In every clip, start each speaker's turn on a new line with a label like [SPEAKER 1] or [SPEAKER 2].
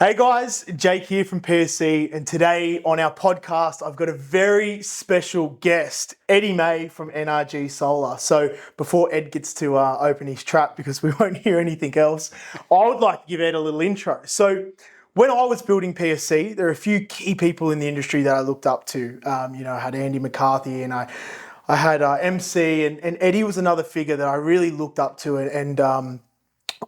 [SPEAKER 1] Hey guys, Jake here from PSC, and today on our podcast I've got a very special guest, Eddy May from NRG Solar. So before Ed gets to open his trap, because we won't hear anything else, I would like to give Ed a little intro. So when I was building PSC, there are a few key people in the industry that I looked up to. I had Andy McCarthy and I had MC, and Eddy was another figure that I really looked up to, and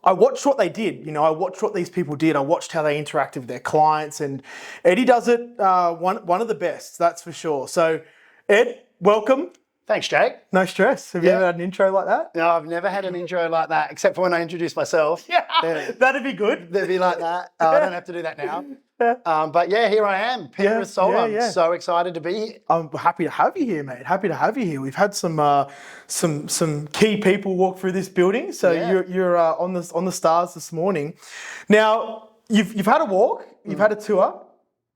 [SPEAKER 1] I watched what they did. I watched what these people did. I watched how they interacted with their clients, and Eddy does it one of the best, that's for sure. So, Ed, welcome.
[SPEAKER 2] Thanks, Jake.
[SPEAKER 1] No stress. Have you ever had an intro like that?
[SPEAKER 2] No, I've never had an intro like that, except for when I introduce myself.
[SPEAKER 1] Yeah, that'd be good.
[SPEAKER 2] They'd be like that. I don't have to do that now. But yeah, here I am, Penrith Solar. I'm so excited to be here.
[SPEAKER 1] I'm happy to have you here, mate. Happy to have you here. We've had some key people walk through this building, so you're on the stars this morning. Now you've had a walk, you've had a tour,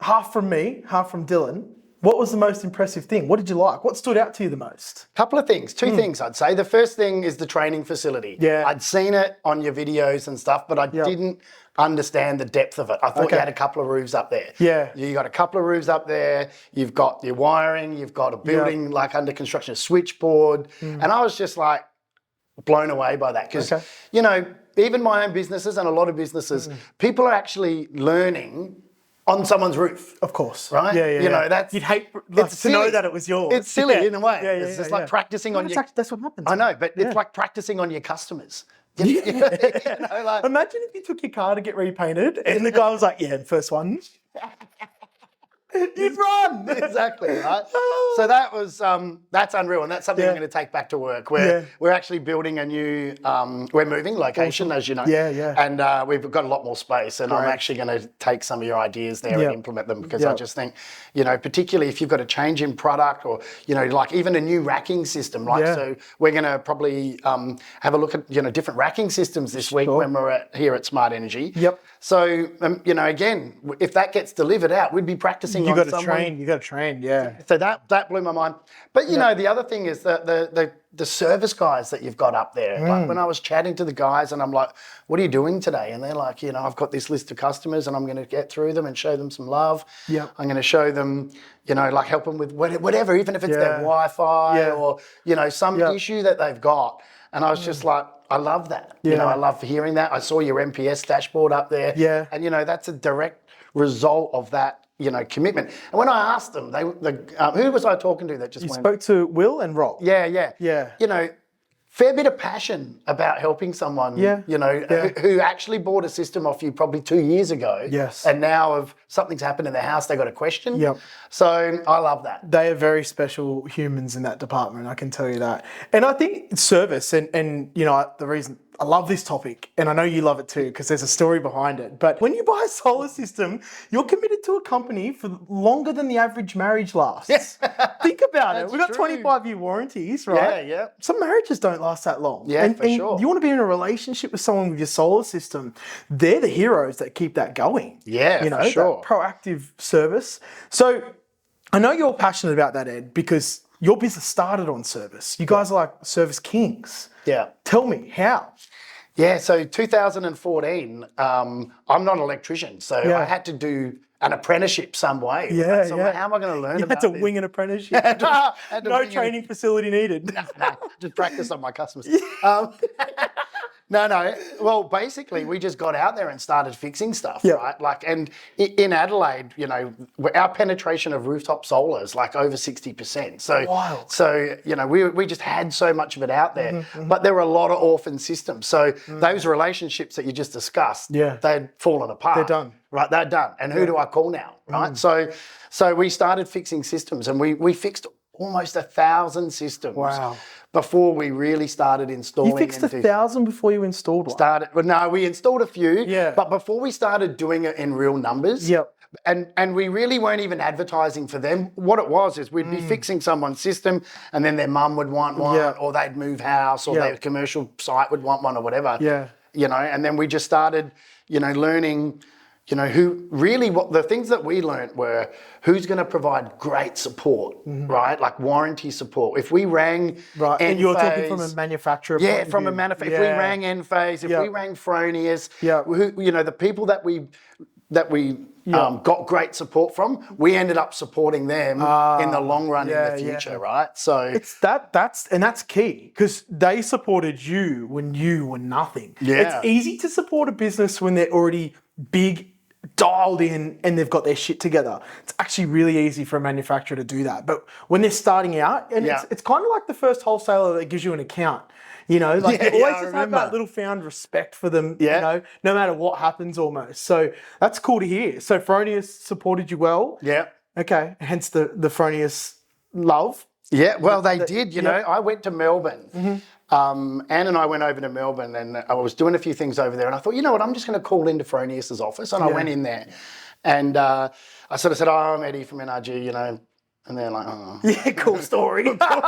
[SPEAKER 1] half from me, half from Dylan. What was the most impressive thing? What did you like? What stood out to you the most?
[SPEAKER 2] Couple of things, two things I'd say. The first thing is the training facility.
[SPEAKER 1] Yeah.
[SPEAKER 2] I'd seen it on your videos and stuff, but I didn't understand the depth of it. I thought you had a couple of roofs up there.
[SPEAKER 1] Yeah.
[SPEAKER 2] You got a couple of roofs up there, you've got your wiring, you've got a building like under construction, a switchboard. And I was just like blown away by that because, even my own businesses and a lot of businesses, people are actually learning on someone's roof.
[SPEAKER 1] Of course.
[SPEAKER 2] Right?
[SPEAKER 1] Yeah.
[SPEAKER 2] That's...
[SPEAKER 1] You'd hate to know that it was yours.
[SPEAKER 2] It's silly in a way.
[SPEAKER 1] It's
[SPEAKER 2] just like practicing on your...
[SPEAKER 1] That's what happens.
[SPEAKER 2] I know, but it's like practicing on your customers.
[SPEAKER 1] Imagine if you took your car to get repainted and the guy was like, first one. You'd run.
[SPEAKER 2] Exactly, right? So that was, that's unreal, and that's something I'm going to take back to work. We're actually building a new, we're moving location, as you know. And we've got a lot more space, and I'm actually going to take some of your ideas there and implement them, because I just think, particularly if you've got a change in product or, like even a new racking system, right? So we're going to probably have a look at, different racking systems this week when we're here at Smart Energy. So, again, if that gets delivered out, we'd be practicing
[SPEAKER 1] You got to train,
[SPEAKER 2] So that blew my mind. But, the other thing is that the service guys that you've got up there, like when I was chatting to the guys and I'm like, what are you doing today? And they're like, I've got this list of customers and I'm going to get through them and show them some love. I'm going to show them, like help them with whatever, even if it's their Wi-Fi or, some issue that they've got. And I was just like, I love that. I love hearing that. I saw your MPS dashboard up there. And, that's a direct result of that, commitment. And when I asked them, who was I talking to that just went?
[SPEAKER 1] You spoke to Will and Rob.
[SPEAKER 2] Yeah. Fair bit of passion about helping someone, who actually bought a system off you probably 2 years ago. And now if something's happened in their house, they got a question. So I love that.
[SPEAKER 1] They are very special humans in that department, I can tell you that. And I think it's service and the reason I love this topic, and I know you love it too, because there's a story behind it. But when you buy a solar system, you're committed to a company for longer than the average marriage lasts. Think about it. We've got 25-year warranties, right? Some marriages don't last that long.
[SPEAKER 2] And
[SPEAKER 1] sure. You want to be in a relationship with someone with your solar system. They're the heroes that keep that going.
[SPEAKER 2] For sure.
[SPEAKER 1] That proactive service. So I know you're passionate about that, Ed, because your business started on service. You guys are like service kings. Tell me, how?
[SPEAKER 2] So 2014, I'm not an electrician, so I had to do an apprenticeship some way. So how am I going to learn about this?
[SPEAKER 1] You had to wing an apprenticeship. No training facility needed.
[SPEAKER 2] No, just practice on my customers. No. Well, basically, we just got out there and started fixing stuff, right? And in Adelaide, our penetration of rooftop solar is like over 60%. So,
[SPEAKER 1] wild.
[SPEAKER 2] So we just had so much of it out there, but there were a lot of orphan systems. So those relationships that you just discussed, they'd fallen apart.
[SPEAKER 1] They're done.
[SPEAKER 2] Right, they're done. And who do I call now, right? So we started fixing systems, and we fixed almost 1,000 systems.
[SPEAKER 1] Wow.
[SPEAKER 2] Before we really started installing.
[SPEAKER 1] You fixed 1,000 before you installed one?
[SPEAKER 2] No, we installed a few, but before we started doing it in real numbers, and we really weren't even advertising for them. What it was is we'd be fixing someone's system, and then their mum would want one, or they'd move house, or their commercial site would want one, or whatever. And then we just started, learning who really, what the things that we learnt were who's going to provide great support, right? Like warranty support. If we rang
[SPEAKER 1] Enphase, and you're talking from a manufacturer.
[SPEAKER 2] From a manufacturer. If we rang Enphase, if we rang Fronius, the people that we got great support from, we ended up supporting them in the long run in the future, right? So
[SPEAKER 1] it's that's key, because they supported you when you were nothing.
[SPEAKER 2] Yeah.
[SPEAKER 1] It's easy to support a business when they're already big, dialed in, and they've got their shit together. It's actually really easy for a manufacturer to do that. But when they're starting out, and it's kind of like the first wholesaler that gives you an account. You know, like you always just have that little found respect for them, you know, no matter what happens almost. So that's cool to hear. So Fronius supported you well.
[SPEAKER 2] Yeah.
[SPEAKER 1] Okay. Hence the Fronius love.
[SPEAKER 2] Yeah, well, they did. You know, I went to Melbourne. Anne and I went over to Melbourne, and I was doing a few things over there. And I thought, you know what, I'm just going to call into Fronius's office. And I went in there, and I sort of said, I'm Eddy from NRG, you know. And they're like, oh.
[SPEAKER 1] Yeah, cool story.
[SPEAKER 2] But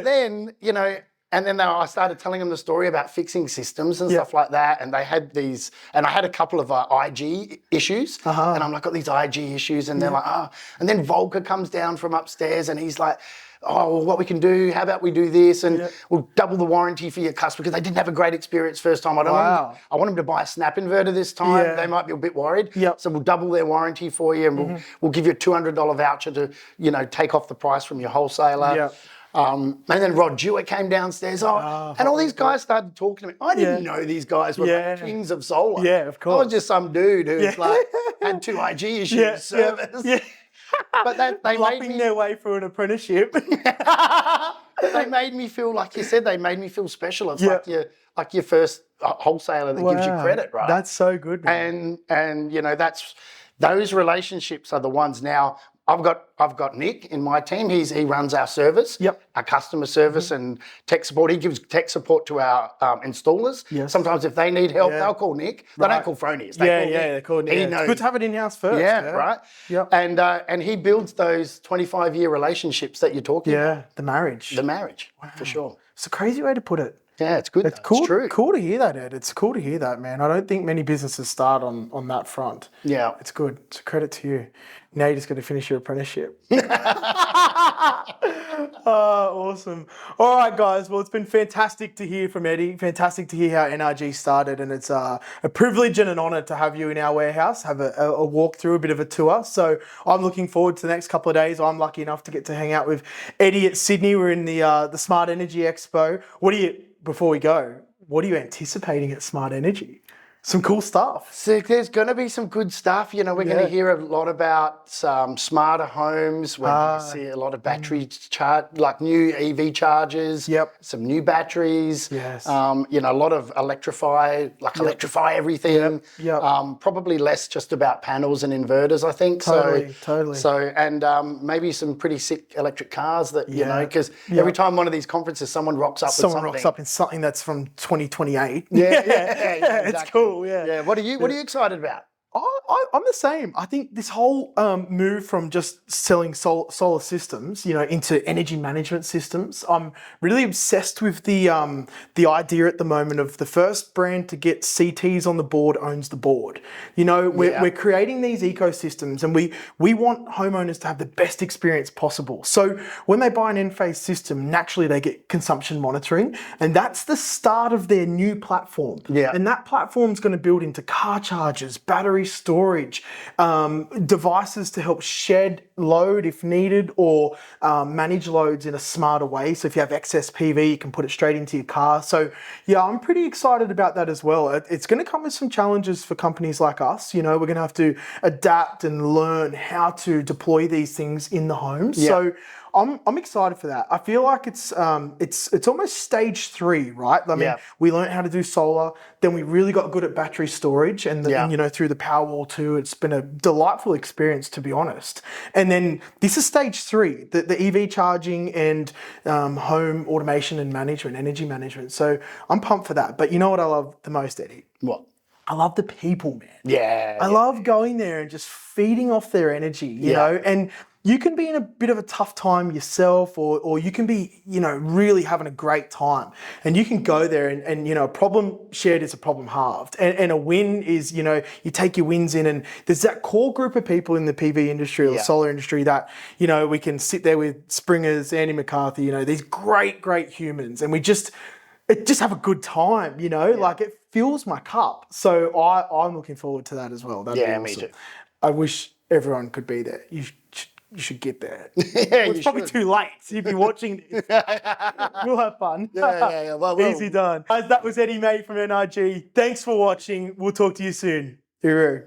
[SPEAKER 2] then, you know, and then I started telling them the story about fixing systems and stuff like that. And they had these, and I had a couple of IG issues. And I'm like, got these IG issues. And they're like, oh. And then Volker comes down from upstairs and he's like, oh, well, what we can do, how about we do this? And we'll double the warranty for your customer, because they didn't have a great experience first time. I want them to buy a snap inverter this time.
[SPEAKER 1] Yeah.
[SPEAKER 2] They might be a bit worried. So we'll double their warranty for you, and we'll give you a $200 voucher to, you know, take off the price from your wholesaler. And then Rod Dewar came downstairs. And all these guys started talking to me. I didn't know these guys were like kings of solar.
[SPEAKER 1] Yeah, of course.
[SPEAKER 2] I was just some dude who's like had 2 IG issues service. But they made me
[SPEAKER 1] their way through an apprenticeship.
[SPEAKER 2] They made me feel, like you said, they made me feel special. It's like your first wholesaler that gives you credit, right?
[SPEAKER 1] That's so good, man.
[SPEAKER 2] And you know, those relationships are the ones now. I've got Nick in my team. He runs our service, our customer service and tech support. He gives tech support to our installers. Sometimes if they need help, they'll call Nick. They don't call Fronius. They call Nick.
[SPEAKER 1] He knows. It's good to have it in-house first.
[SPEAKER 2] Right. And he builds those 25-year relationships that you're talking about.
[SPEAKER 1] The marriage.
[SPEAKER 2] For sure.
[SPEAKER 1] It's a crazy way to put it.
[SPEAKER 2] Yeah, it's good.
[SPEAKER 1] It's cool.
[SPEAKER 2] It's true.
[SPEAKER 1] Cool to hear that, Ed. It's cool to hear that, man. I don't think many businesses start on that front.
[SPEAKER 2] Yeah.
[SPEAKER 1] It's good. It's a credit to you. Now you just got to finish your apprenticeship. Awesome. All right, guys. Well, it's been fantastic to hear from Eddy. Fantastic to hear how NRG started. And it's a privilege and an honour to have you in our warehouse, have a walk through, a bit of a tour. So I'm looking forward to the next couple of days. I'm lucky enough to get to hang out with Eddy at Sydney. We're in the Smart Energy Expo. Before we go, what are you anticipating at Smart Energy? Some cool stuff.
[SPEAKER 2] So there's going to be some good stuff. You know, we're going to hear a lot about smarter homes. We're going to see a lot of battery like new EV chargers. Some new batteries.
[SPEAKER 1] Yes.
[SPEAKER 2] You know, a lot of electrify everything. Probably less just about panels and inverters, I think.
[SPEAKER 1] Totally.
[SPEAKER 2] So, and maybe some pretty sick electric cars that, you know, because every time one of these conferences, someone rocks up
[SPEAKER 1] in something that's from 2028.
[SPEAKER 2] Exactly.
[SPEAKER 1] It's cool. Yeah.
[SPEAKER 2] What are you excited about?
[SPEAKER 1] I'm the same. I think this whole move from just selling solar systems, you know, into energy management systems, I'm really obsessed with the idea at the moment of the first brand to get CTs on the board owns the board. You know, we're creating these ecosystems, and we want homeowners to have the best experience possible. So when they buy an Enphase system, naturally they get consumption monitoring, and that's the start of their new platform. And that platform's going to build into car chargers, battery storage, devices to help shed load if needed, or manage loads in a smarter way. So if you have excess PV, you can put it straight into your car. So yeah, I'm pretty excited about that as well. It's going to come with some challenges for companies like us. You know, we're going to have to adapt and learn how to deploy these things in the home. So I'm excited for that. I feel like it's almost stage 3, right? I mean, we learned how to do solar, then we really got good at battery storage, and you know, through the Powerwall 2, it's been a delightful experience, to be honest. And then this is stage 3, the EV charging and home automation and management, energy management. So I'm pumped for that. But you know what I love the most, Eddy?
[SPEAKER 2] What?
[SPEAKER 1] I love the people, man. I love going there and just feeding off their energy, you know, and you can be in a bit of a tough time yourself, or you can be, you know, really having a great time, and you can go there and you know, a problem shared is a problem halved, and a win is, you know, you take your wins in, and there's that core group of people in the PV industry or the solar industry that, you know, we can sit there with Springers, Andy McCarthy, you know, these great humans, and we just just have a good time, you know, like it fills my cup. So I'm looking forward to that as well. That'd be
[SPEAKER 2] me
[SPEAKER 1] awesome.
[SPEAKER 2] too.
[SPEAKER 1] I wish everyone could be there. You should get there.
[SPEAKER 2] Yeah,
[SPEAKER 1] It's probably too late. So you'd be watching this. We'll have fun.
[SPEAKER 2] Yeah. Well,
[SPEAKER 1] Easy done. Guys, that was Eddie May from NRG. Thanks for watching. We'll talk to you soon. Hooroo.